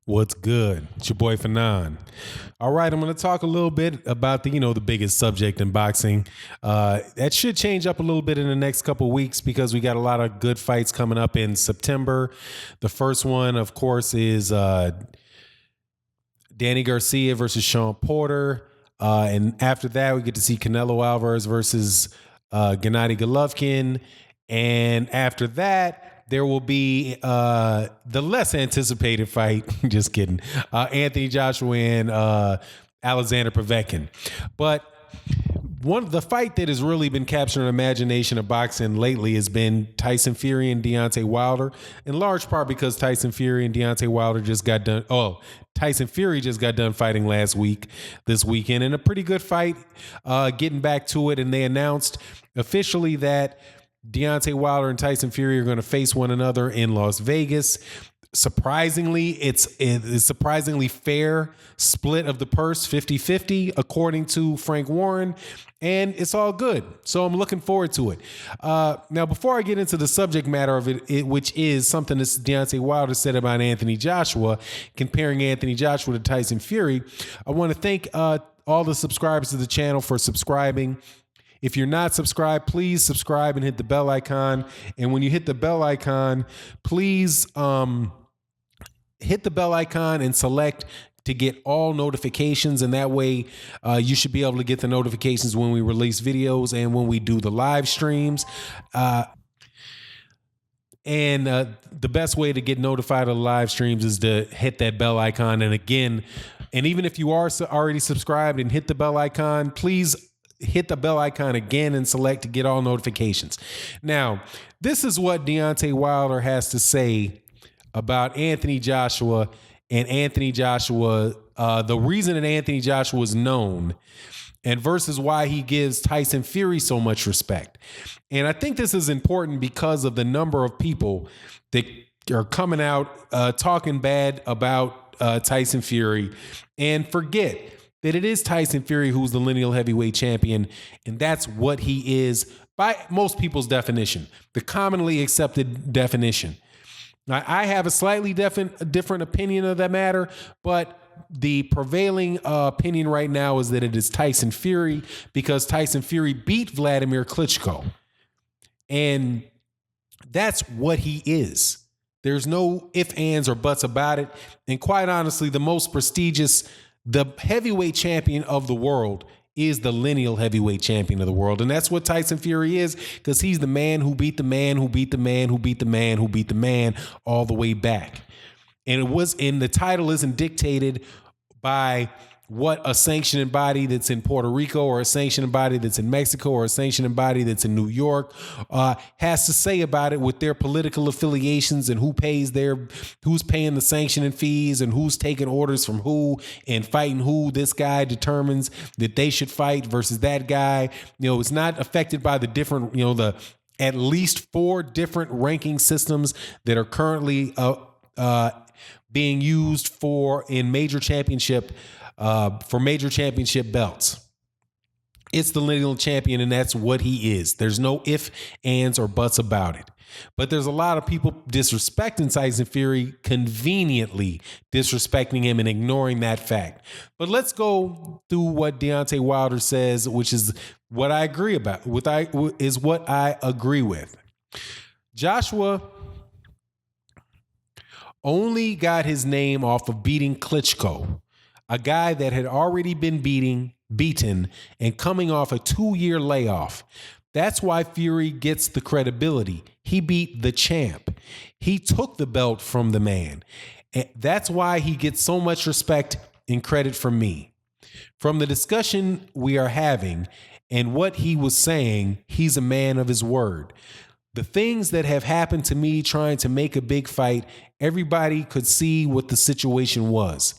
What's good? It's your boy Fanon. All right, I'm going to talk a little bit about the biggest subject in boxing. That should change up a little bit in the next couple of weeks because we got a lot of good fights coming up in September. The first one, of course, is Danny Garcia versus Sean Porter. And after that, we get to see Canelo Alvarez versus Gennady Golovkin. And after that, there will be the less anticipated fight. Just kidding. Anthony Joshua and Alexander Povetkin. But the fight that has really been capturing the imagination of boxing lately has been Tyson Fury and Deontay Wilder, in large part because Tyson Fury and Deontay Wilder just got done. Oh, Tyson Fury just got done fighting this weekend, in a pretty good fight, getting back to it. And they announced officially that Deontay Wilder and Tyson Fury are going to face one another in Las Vegas. Surprisingly, it's surprisingly fair split of the purse, 50-50, according to Frank Warren, and it's all good. So I'm looking forward to it. Now, before I get into the subject matter of it, which is something that Deontay Wilder said about Anthony Joshua, comparing Anthony Joshua to Tyson Fury, I want to thank all the subscribers to the channel for subscribing. If you're not subscribed, please subscribe and hit the bell icon. And when you hit the bell icon, please hit the bell icon and select to get all notifications. And that way you should be able to get the notifications when we release videos and when we do the live streams. And the best way to get notified of the live streams is to hit that bell icon. And again, and even if you are already subscribed and hit the bell icon, please hit the bell icon again and select to get all notifications. Now, this is what Deontay Wilder has to say about Anthony Joshua and Anthony Joshua, the reason that Anthony Joshua is known, and versus why he gives Tyson Fury so much respect. And I think this is important because of the number of people that are coming out talking bad about Tyson Fury and forget that it is Tyson Fury who's the lineal heavyweight champion, and that's what he is by most people's definition, the commonly accepted definition. Now, I have a slightly different opinion of that matter, but the prevailing opinion right now is that it is Tyson Fury because Tyson Fury beat Vladimir Klitschko, and that's what he is. There's no ifs, ands, or buts about it, and quite honestly, the heavyweight champion of the world is the lineal heavyweight champion of the world. And that's what Tyson Fury is, because he's the man who beat the man who beat the man who beat the man who beat the man all the way back. And the title isn't dictated by what a sanctioning body that's in Puerto Rico or a sanctioning body that's in Mexico or a sanctioning body that's in New York has to say about it with their political affiliations and who's paying the sanctioning fees and who's taking orders from who and fighting who. This guy determines that they should fight versus that guy. It's not affected by the different, the at least 4 different ranking systems that are currently being used for major championship belts. It's the lineal champion, and that's what he is. There's no ifs, ands, or buts about it. But there's a lot of people disrespecting Tyson Fury, conveniently disrespecting him and ignoring that fact. But let's go through what Deontay Wilder says, which is what I agree about. What I agree with. Joshua only got his name off of beating Klitschko, a guy that had already been beaten and coming off a 2-year layoff. That's why Fury gets the credibility. He beat the champ. He took the belt from the man. And that's why he gets so much respect and credit from me. From the discussion we are having and what he was saying, he's a man of his word. The things that have happened to me trying to make a big fight, everybody could see what the situation was.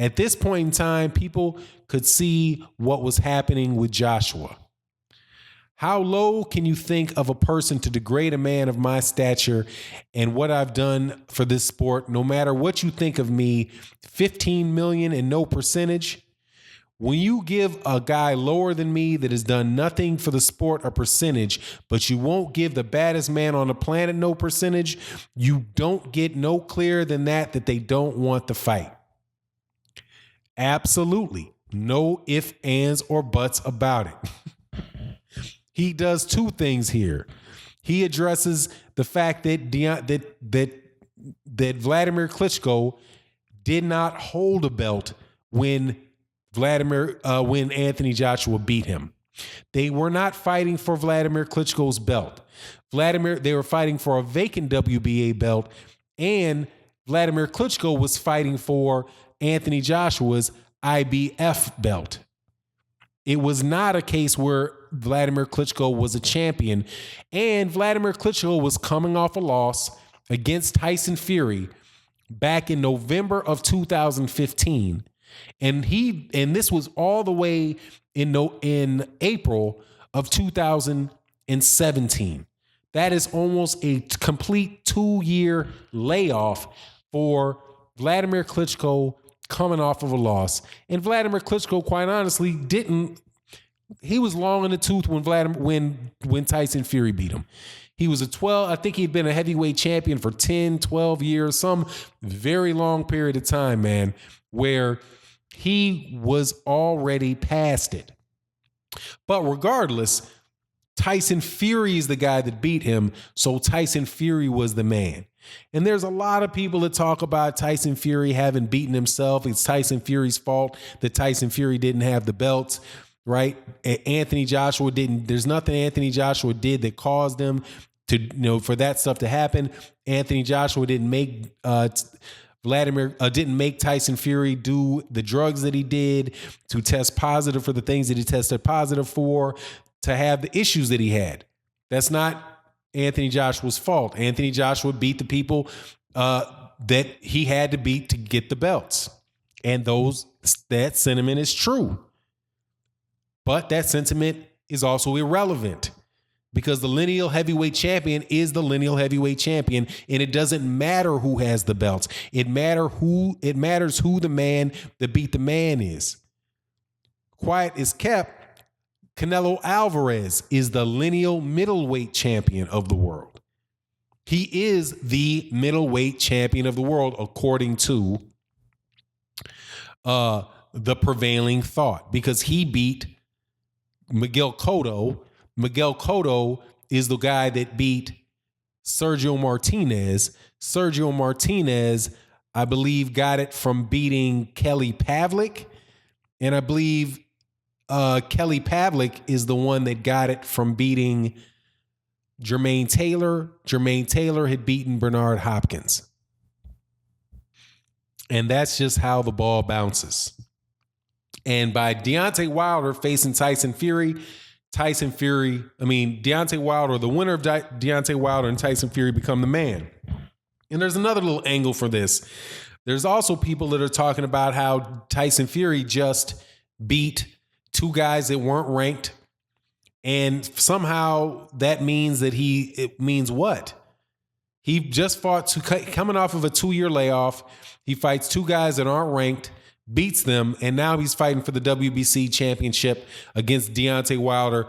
At this point in time, people could see what was happening with Joshua. How low can you think of a person to degrade a man of my stature and what I've done for this sport? No matter what you think of me, 15 million and no percentage. When you give a guy lower than me that has done nothing for the sport a percentage, but you won't give the baddest man on the planet no percentage, you don't get no clearer than that they don't want the fight. Absolutely. No ifs, ands, or buts about it. He does two things here. He addresses the fact that that Vladimir Klitschko did not hold a belt when Anthony Joshua beat him. They were not fighting for Vladimir Klitschko's belt. They were fighting for a vacant WBA belt, and Vladimir Klitschko was fighting for Anthony Joshua's IBF belt. It was not a case where Vladimir Klitschko was a champion, and Vladimir Klitschko was coming off a loss against Tyson Fury back in November of 2015. And this was all the way in April of 2017. That is almost a complete 2-year layoff for Vladimir Klitschko coming off of a loss. And Vladimir Klitschko, quite honestly, he was long in the tooth when Tyson Fury beat him. He was I think he'd been a heavyweight champion for 10, 12 years, some very long period of time, man, where he was already past it. But regardless, Tyson Fury is the guy that beat him, so Tyson Fury was the man. And there's a lot of people that talk about Tyson Fury having beaten himself. It's Tyson Fury's fault that Tyson Fury didn't have the belts, right? Anthony Joshua didn't. There's nothing Anthony Joshua did that caused him to, for that stuff to happen. Anthony Joshua didn't make didn't make Tyson Fury do the drugs that he did, to test positive for the things that he tested positive for, to have the issues that he had. That's not Anthony Joshua's fault. Anthony Joshua beat the people that he had to beat to get the belts. And that sentiment is true. But that sentiment is also irrelevant, because the lineal heavyweight champion is the lineal heavyweight champion, and it doesn't matter who has the belts. It matters who the man that beat the man is. Quiet is kept. Canelo Alvarez is the lineal middleweight champion of the world. He is the middleweight champion of the world, according to the prevailing thought, because he beat Miguel Cotto. Miguel Cotto is the guy that beat Sergio Martinez. Sergio Martinez, I believe, got it from beating Kelly Pavlik. And I believe Kelly Pavlik is the one that got it from beating Jermaine Taylor. Jermaine Taylor had beaten Bernard Hopkins. And that's just how the ball bounces. And by Deontay Wilder facing Tyson Fury, Deontay Wilder, the winner of Deontay Wilder and Tyson Fury, become the man. And there's another little angle for this. There's also people that are talking about how Tyson Fury just beat two guys that weren't ranked. And somehow that means it means what? He just coming off of a 2-year layoff. He fights two guys that aren't ranked, beats them, and now he's fighting for the WBC championship against Deontay Wilder,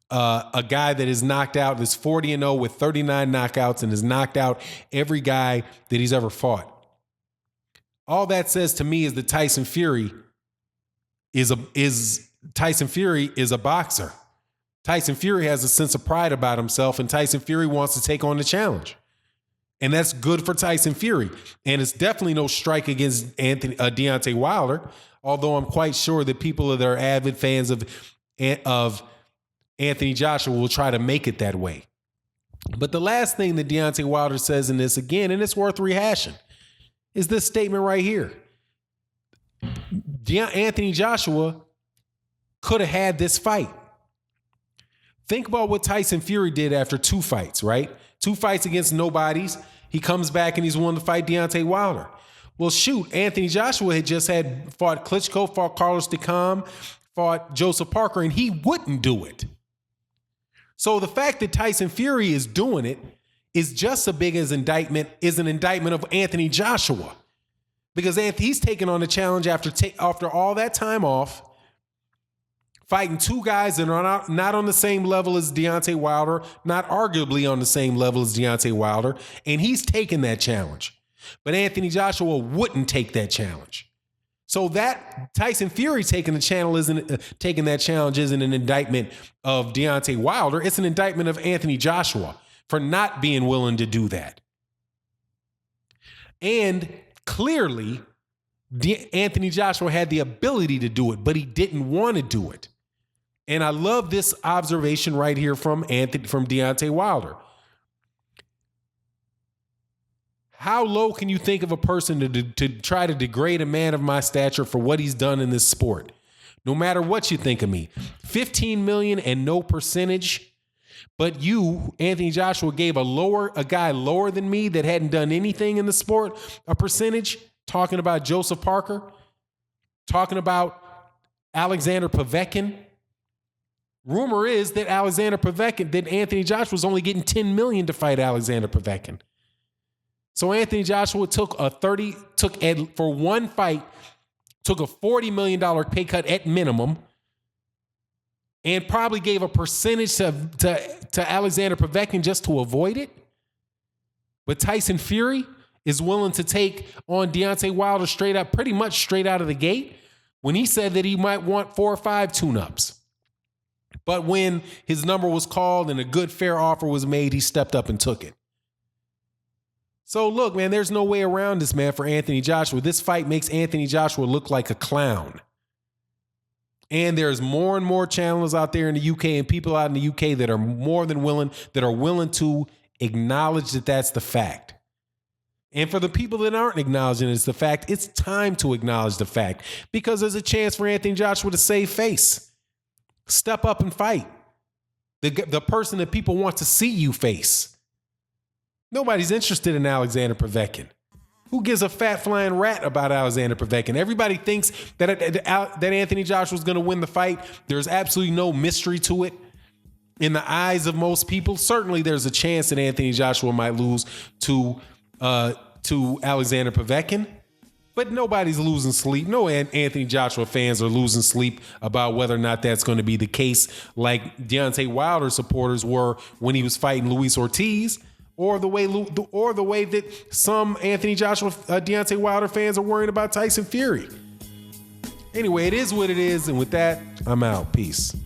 a guy that is knocked out, is 40-0 with 39 knockouts, and has knocked out every guy that he's ever fought. All that says to me is that Tyson Fury is a boxer. Tyson Fury has a sense of pride about himself, and Tyson Fury wants to take on the challenge. And that's good for Tyson Fury. And it's definitely no strike against Deontay Wilder, although I'm quite sure that people that are avid fans of Anthony Joshua will try to make it that way. But the last thing that Deontay Wilder says in this, again, and it's worth rehashing, is this statement right here. Anthony Joshua could have had this fight. Think about what Tyson Fury did after 2 fights, right? 2 fights against nobodies. He comes back and he's won to fight Deontay Wilder. Well, shoot, Anthony Joshua had just fought Klitschko, fought Carlos Takam, fought Joseph Parker, and he wouldn't do it. So the fact that Tyson Fury is doing it is just as big as an indictment of Anthony Joshua. Because he's taken on the challenge after all that time off, fighting two guys that are not on the same level as Deontay Wilder, not arguably on the same level as Deontay Wilder, and he's taking that challenge. But Anthony Joshua wouldn't take that challenge. So that Tyson Fury taking that challenge isn't an indictment of Deontay Wilder. It's an indictment of Anthony Joshua for not being willing to do that. And clearly, Anthony Joshua had the ability to do it, but he didn't want to do it. And I love this observation right here from Deontay Wilder. How low can you think of a person to try to degrade a man of my stature for what he's done in this sport? No matter what you think of me. 15 million and no percentage. But you, Anthony Joshua, gave a guy lower than me that hadn't done anything in the sport a percentage. Talking about Joseph Parker. Talking about Alexander Povetkin. Rumor is that Anthony Joshua was only getting 10 million to fight Alexander Povetkin. So Anthony Joshua took for one fight, took a $40 million pay cut at minimum, and probably gave a percentage to Alexander Povetkin just to avoid it. But Tyson Fury is willing to take on Deontay Wilder pretty much straight out of the gate, when he said that he might want 4 or 5 tune-ups. But when his number was called and a good fair offer was made, he stepped up and took it. So look, man, there's no way around this, man, for Anthony Joshua. This fight makes Anthony Joshua look like a clown. And there's more and more channels out there in the UK and people out in the UK that are willing to acknowledge that that's the fact. And for the people that aren't acknowledging it's the fact, it's time to acknowledge the fact, because there's a chance for Anthony Joshua to save face. Step up and fight. The person that people want to see you face. Nobody's interested in Alexander Povetkin. Who gives a fat flying rat about Alexander Povetkin? Everybody thinks that Anthony Joshua is going to win the fight. There's absolutely no mystery to it. In the eyes of most people, certainly there's a chance that Anthony Joshua might lose to Alexander Povetkin. But nobody's losing sleep. No Anthony Joshua fans are losing sleep about whether or not that's going to be the case, like Deontay Wilder supporters were when he was fighting Luis Ortiz. Or the way that some Deontay Wilder fans are worried about Tyson Fury. Anyway, it is what it is. And with that, I'm out. Peace.